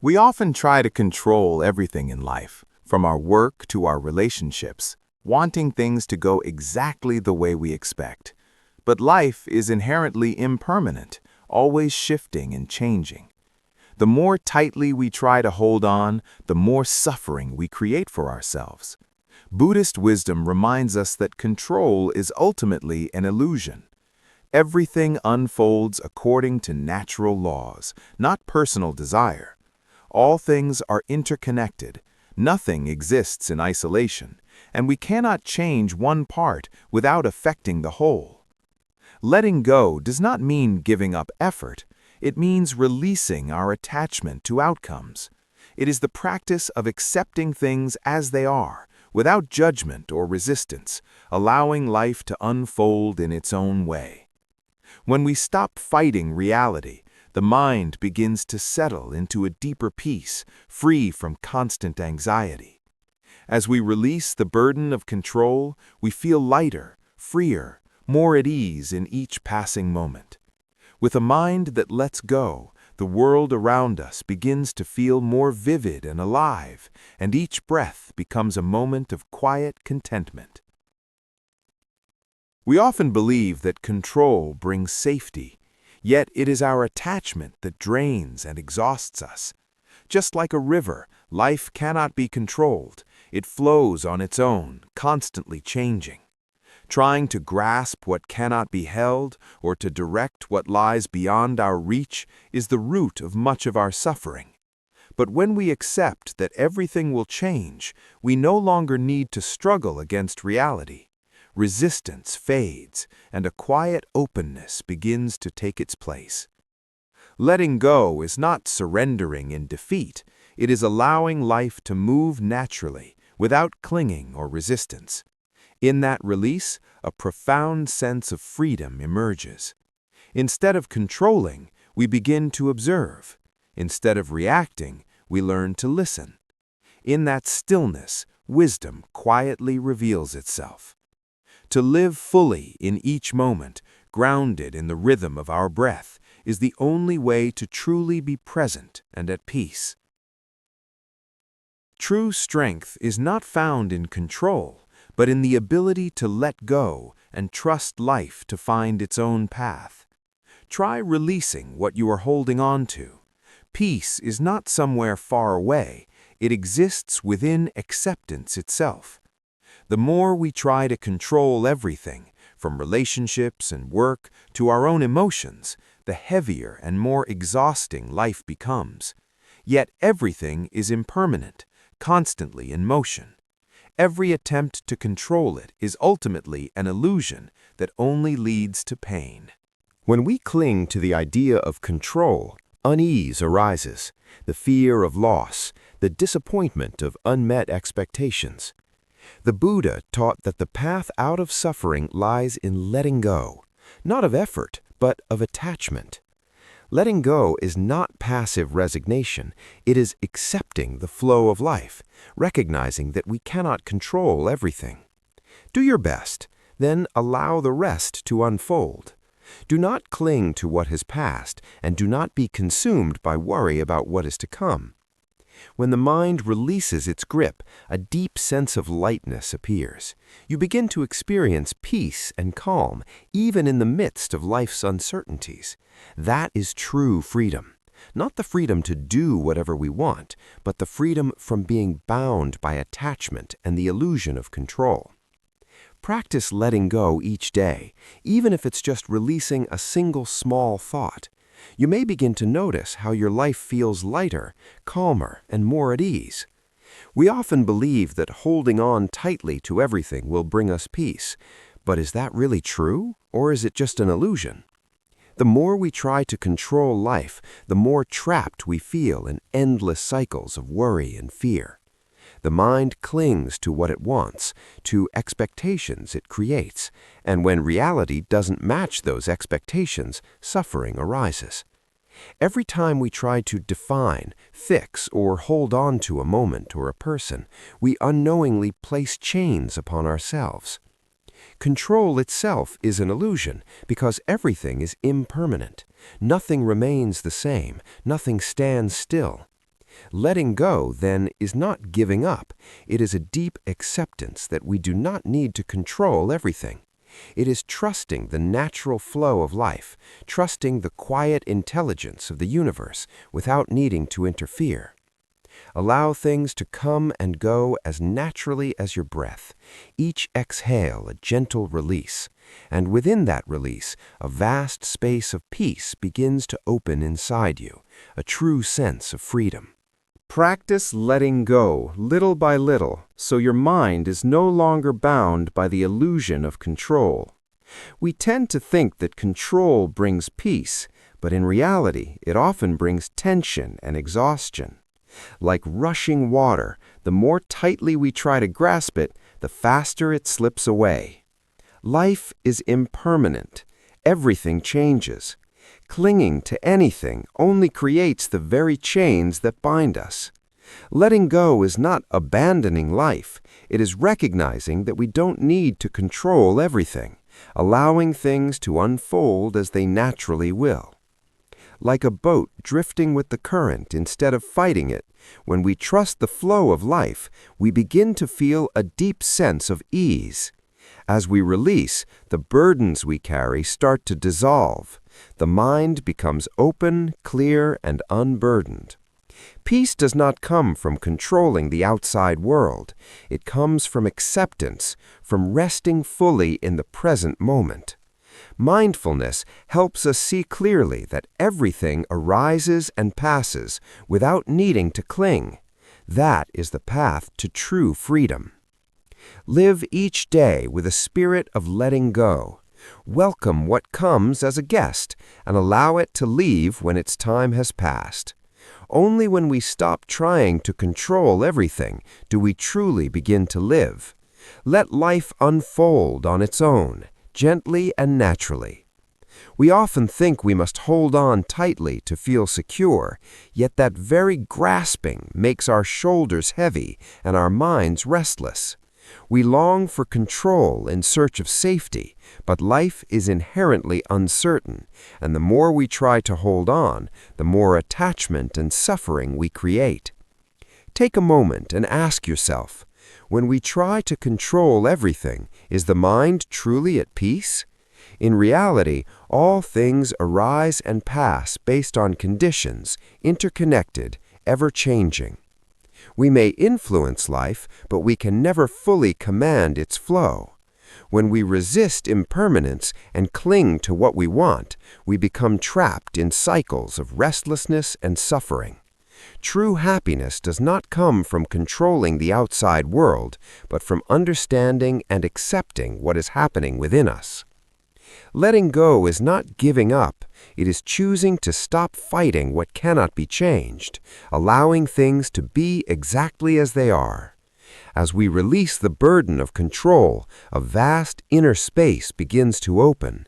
We often try to control everything in life, from our work to our relationships, wanting things to go exactly the way we expect. But life is inherently impermanent, always shifting and changing. The more tightly we try to hold on, the more suffering we create for ourselves. Buddhist wisdom reminds us that control is ultimately an illusion. Everything unfolds according to natural laws, not personal desire. All things are interconnected. Nothing exists in isolation, and we cannot change one part without affecting the whole. Letting go does not mean giving up effort. It means releasing our attachment to outcomes. It is the practice of accepting things as they are, without judgment or resistance, allowing life to unfold in its own way. When we stop fighting reality, the mind begins to settle into a deeper peace, free from constant anxiety. As we release the burden of control, we feel lighter, freer, more at ease in each passing moment. With a mind that lets go, the world around us begins to feel more vivid and alive, and each breath becomes a moment of quiet contentment. We often believe that control brings safety, yet it is our attachment that drains and exhausts us. Just like a river, life cannot be controlled. It flows on its own, constantly changing. Trying to grasp what cannot be held or to direct what lies beyond our reach is the root of much of our suffering. But when we accept that everything will change, we no longer need to struggle against reality. Resistance fades, and a quiet openness begins to take its place. Letting go is not surrendering in defeat. It is allowing life to move naturally, without clinging or resistance. In that release, a profound sense of freedom emerges. Instead of controlling, we begin to observe. Instead of reacting, we learn to listen. In that stillness, wisdom quietly reveals itself. To live fully in each moment, grounded in the rhythm of our breath, is the only way to truly be present and at peace. True strength is not found in control, but in the ability to let go and trust life to find its own path. Try releasing what you are holding on to. Peace is not somewhere far away. It exists within acceptance itself. The more we try to control everything, from relationships and work to our own emotions, the heavier and more exhausting life becomes. Yet everything is impermanent, constantly in motion. Every attempt to control it is ultimately an illusion that only leads to pain. When we cling to the idea of control, unease arises, the fear of loss, the disappointment of unmet expectations. The Buddha taught that the path out of suffering lies in letting go, not of effort, but of attachment. Letting go is not passive resignation, it is accepting the flow of life, recognizing that we cannot control everything. Do your best, then allow the rest to unfold. Do not cling to what has passed, and do not be consumed by worry about what is to come. When the mind releases its grip, a deep sense of lightness appears. You begin to experience peace and calm, even in the midst of life's uncertainties. That is true freedom. Not the freedom to do whatever we want, but the freedom from being bound by attachment and the illusion of control. Practice letting go each day, even if it's just releasing a single small thought. You may begin to notice how your life feels lighter, calmer, and more at ease. We often believe that holding on tightly to everything will bring us peace. But is that really true, or is it just an illusion? The more we try to control life, the more trapped we feel in endless cycles of worry and fear. The mind clings to what it wants, to expectations it creates, and when reality doesn't match those expectations, suffering arises. Every time we try to define, fix, or hold on to a moment or a person, we unknowingly place chains upon ourselves. Control itself is an illusion because everything is impermanent. Nothing remains the same, nothing stands still. Letting go, then, is not giving up. It is a deep acceptance that we do not need to control everything. It is trusting the natural flow of life, trusting the quiet intelligence of the universe without needing to interfere. Allow things to come and go as naturally as your breath, each exhale a gentle release, and within that release, a vast space of peace begins to open inside you, a true sense of freedom. Practice letting go little by little so your mind is no longer bound by the illusion of control. We tend to think that control brings peace, but in reality, it often brings tension and exhaustion. Like rushing water, the more tightly we try to grasp it, the faster it slips away. Life is impermanent. Everything changes. Clinging to anything only creates the very chains that bind us. Letting go is not abandoning life. It is recognizing that we don't need to control everything, allowing things to unfold as they naturally will. Like a boat drifting with the current instead of fighting it, when we trust the flow of life, we begin to feel a deep sense of ease. As we release, the burdens we carry start to dissolve. The mind becomes open, clear, and unburdened. Peace does not come from controlling the outside world. It comes from acceptance, from resting fully in the present moment. Mindfulness helps us see clearly that everything arises and passes without needing to cling. That is the path to true freedom. Live each day with a spirit of letting go. Welcome what comes as a guest and allow it to leave when its time has passed. Only when we stop trying to control everything do we truly begin to live. Let life unfold on its own, gently and naturally. We often think we must hold on tightly to feel secure, yet that very grasping makes our shoulders heavy and our minds restless. We long for control in search of safety, but life is inherently uncertain, and the more we try to hold on, the more attachment and suffering we create. Take a moment and ask yourself, when we try to control everything, is the mind truly at peace? In reality, all things arise and pass based on conditions, interconnected, ever-changing. We may influence life, but we can never fully command its flow. When we resist impermanence and cling to what we want, we become trapped in cycles of restlessness and suffering. True happiness does not come from controlling the outside world, but from understanding and accepting what is happening within us. Letting go is not giving up. It is choosing to stop fighting what cannot be changed, allowing things to be exactly as they are. As we release the burden of control, a vast inner space begins to open.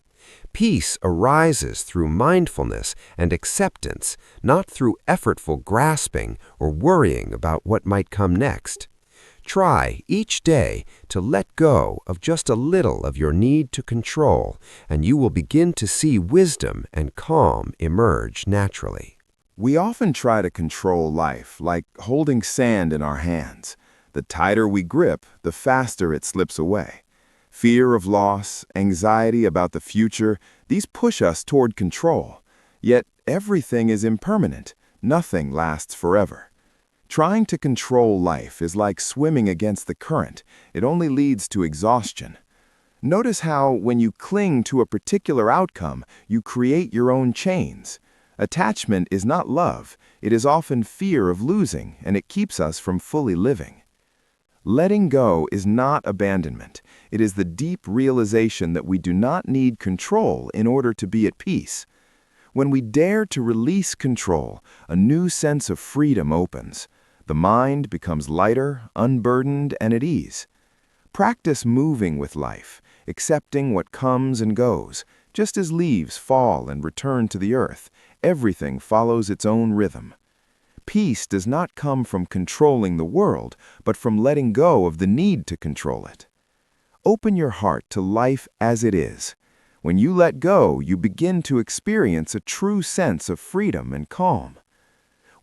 Peace arises through mindfulness and acceptance, not through effortful grasping or worrying about what might come next. Try each day to let go of just a little of your need to control, and you will begin to see wisdom and calm emerge naturally. We often try to control life like holding sand in our hands. The tighter we grip, the faster it slips away. Fear of loss, anxiety about the future, these push us toward control. Yet everything is impermanent. Nothing lasts forever. Trying to control life is like swimming against the current. It only leads to exhaustion. Notice how, when you cling to a particular outcome, you create your own chains. Attachment is not love. It is often fear of losing, and it keeps us from fully living. Letting go is not abandonment. It is the deep realization that we do not need control in order to be at peace. When we dare to release control, a new sense of freedom opens. The mind becomes lighter, unburdened, and at ease. Practice moving with life, accepting what comes and goes. Just as leaves fall and return to the earth, everything follows its own rhythm. Peace does not come from controlling the world, but from letting go of the need to control it. Open your heart to life as it is. When you let go, you begin to experience a true sense of freedom and calm.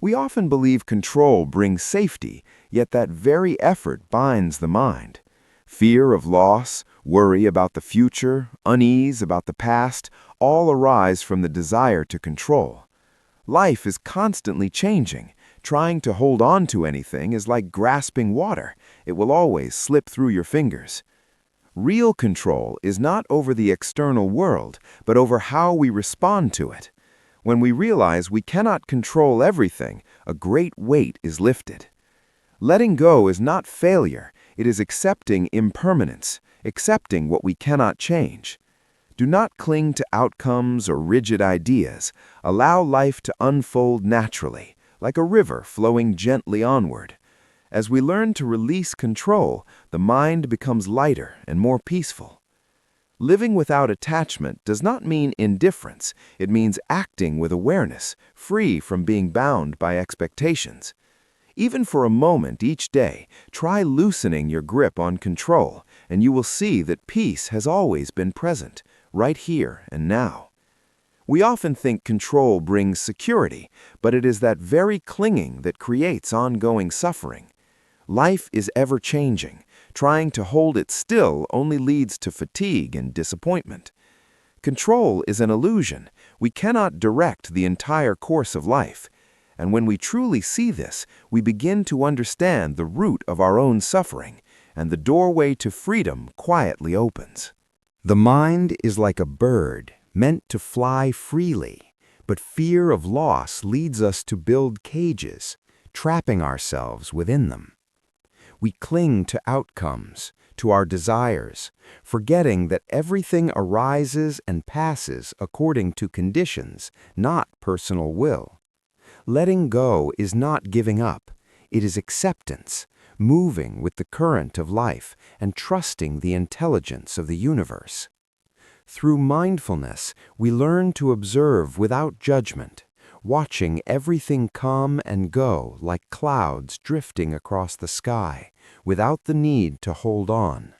We often believe control brings safety, yet that very effort binds the mind. Fear of loss, worry about the future, unease about the past, all arise from the desire to control. Life is constantly changing. Trying to hold on to anything is like grasping water. It will always slip through your fingers. Real control is not over the external world, but over how we respond to it. When we realize we cannot control everything, a great weight is lifted. Letting go is not failure. It is accepting impermanence, accepting what we cannot change. Do not cling to outcomes or rigid ideas. Allow life to unfold naturally, like a river flowing gently onward. As we learn to release control, the mind becomes lighter and more peaceful. Living without attachment does not mean indifference. It means acting with awareness, free from being bound by expectations. Even for a moment each day, try loosening your grip on control, and you will see that peace has always been present, right here and now. We often think control brings security, but it is that very clinging that creates ongoing suffering. Life is ever-changing. Trying to hold it still only leads to fatigue and disappointment. Control is an illusion. We cannot direct the entire course of life. And when we truly see this, we begin to understand the root of our own suffering, and the doorway to freedom quietly opens. The mind is like a bird, meant to fly freely, but fear of loss leads us to build cages, trapping ourselves within them. We cling to outcomes, to our desires, forgetting that everything arises and passes according to conditions, not personal will. Letting go is not giving up. It is acceptance, moving with the current of life and trusting the intelligence of the universe. Through mindfulness, we learn to observe without judgment, watching everything come and go like clouds drifting across the sky, without the need to hold on.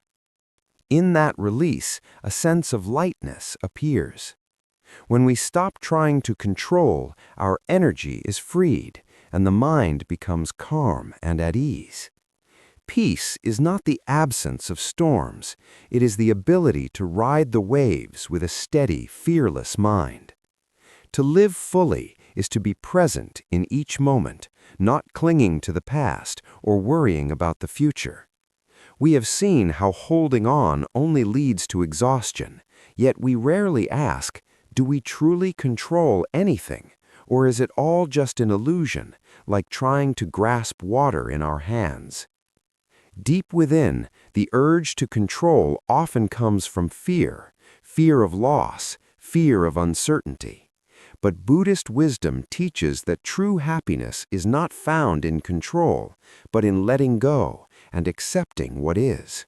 In that release, a sense of lightness appears. When we stop trying to control, our energy is freed, and the mind becomes calm and at ease. Peace is not the absence of storms. It is the ability to ride the waves with a steady, fearless mind. To live fully is to be present in each moment, not clinging to the past or worrying about the future. We have seen how holding on only leads to exhaustion, yet we rarely ask, do we truly control anything, or is it all just an illusion, like trying to grasp water in our hands? Deep within, the urge to control often comes from fear, fear of loss, fear of uncertainty. But Buddhist wisdom teaches that true happiness is not found in control, but in letting go and accepting what is.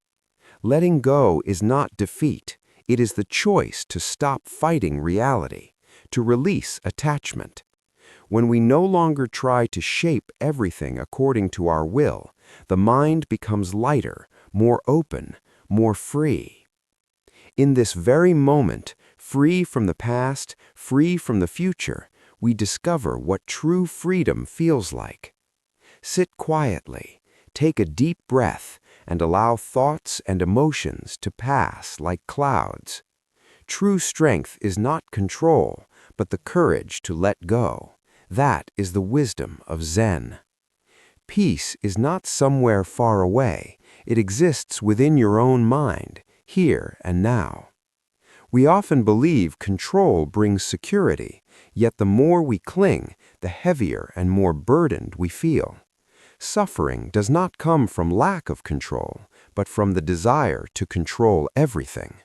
Letting go is not defeat. It is the choice to stop fighting reality, to release attachment. When we no longer try to shape everything according to our will, the mind becomes lighter, more open, more free. In this very moment, free from the past, free from the future, we discover what true freedom feels like. Sit quietly, take a deep breath, and allow thoughts and emotions to pass like clouds. True strength is not control, but the courage to let go. That is the wisdom of Zen. Peace is not somewhere far away. It exists within your own mind, here and now. We often believe control brings security, yet the more we cling, the heavier and more burdened we feel. Suffering does not come from lack of control, but from the desire to control everything.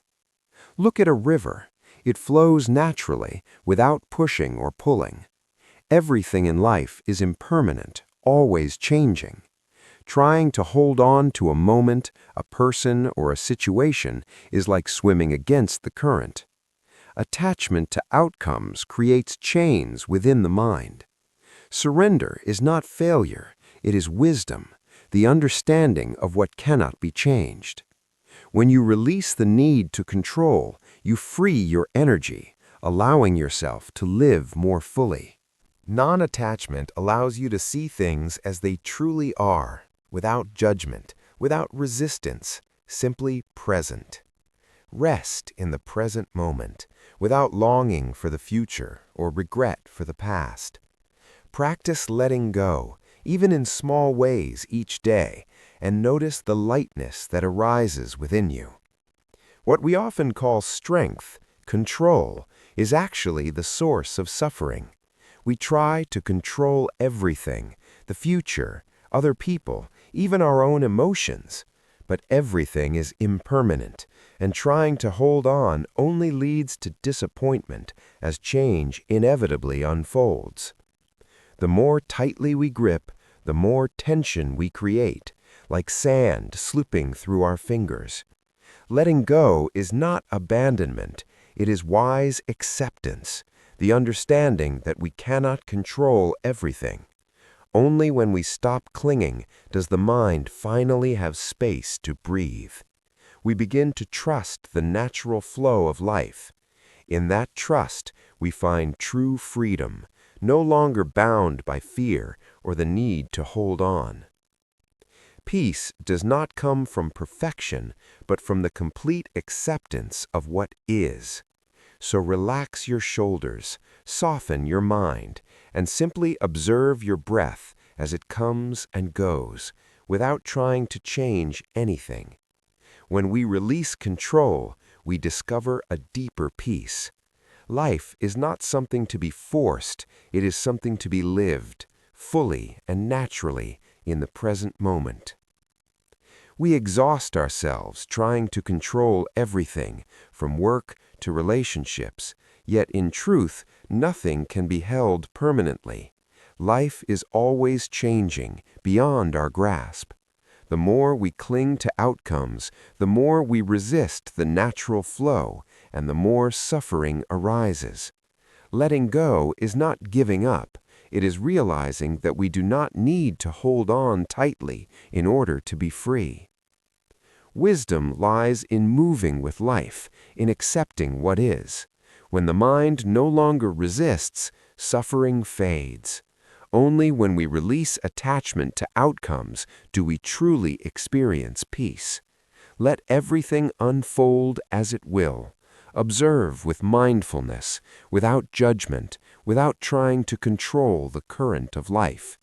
Look at a river. It flows naturally, without pushing or pulling. Everything in life is impermanent, always changing. Trying to hold on to a moment, a person, or a situation is like swimming against the current. Attachment to outcomes creates chains within the mind. Surrender is not failure. It is wisdom, the understanding of what cannot be changed. When you release the need to control, you free your energy, allowing yourself to live more fully. Non-attachment allows you to see things as they truly are, without judgment, without resistance, simply present. Rest in the present moment, without longing for the future or regret for the past. Practice letting go, even in small ways each day, and notice the lightness that arises within you. What we often call strength, control, is actually the source of suffering. We try to control everything, the future, other people, even our own emotions. But everything is impermanent, and trying to hold on only leads to disappointment as change inevitably unfolds. The more tightly we grip, the more tension we create, like sand slipping through our fingers. Letting go is not abandonment, it is wise acceptance, the understanding that we cannot control everything. Only when we stop clinging does the mind finally have space to breathe. We begin to trust the natural flow of life. In that trust, we find true freedom, no longer bound by fear or the need to hold on. Peace does not come from perfection, but from the complete acceptance of what is. So relax your shoulders, soften your mind, and simply observe your breath as it comes and goes, without trying to change anything. When we release control, we discover a deeper peace. Life is not something to be forced, it is something to be lived, fully and naturally, in the present moment. We exhaust ourselves trying to control everything, from work to relationships, yet in truth, nothing can be held permanently. Life is always changing, beyond our grasp. The more we cling to outcomes, the more we resist the natural flow, and the more suffering arises. Letting go is not giving up. It is realizing that we do not need to hold on tightly in order to be free. Wisdom lies in moving with life, in accepting what is. When the mind no longer resists, suffering fades. Only when we release attachment to outcomes do we truly experience peace. Let everything unfold as it will. Observe with mindfulness, without judgment, without trying to control the current of life.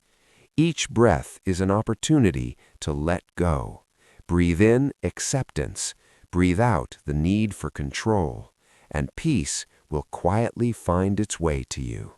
Each breath is an opportunity to let go. Breathe in acceptance, breathe out the need for control, and peace will quietly find its way to you.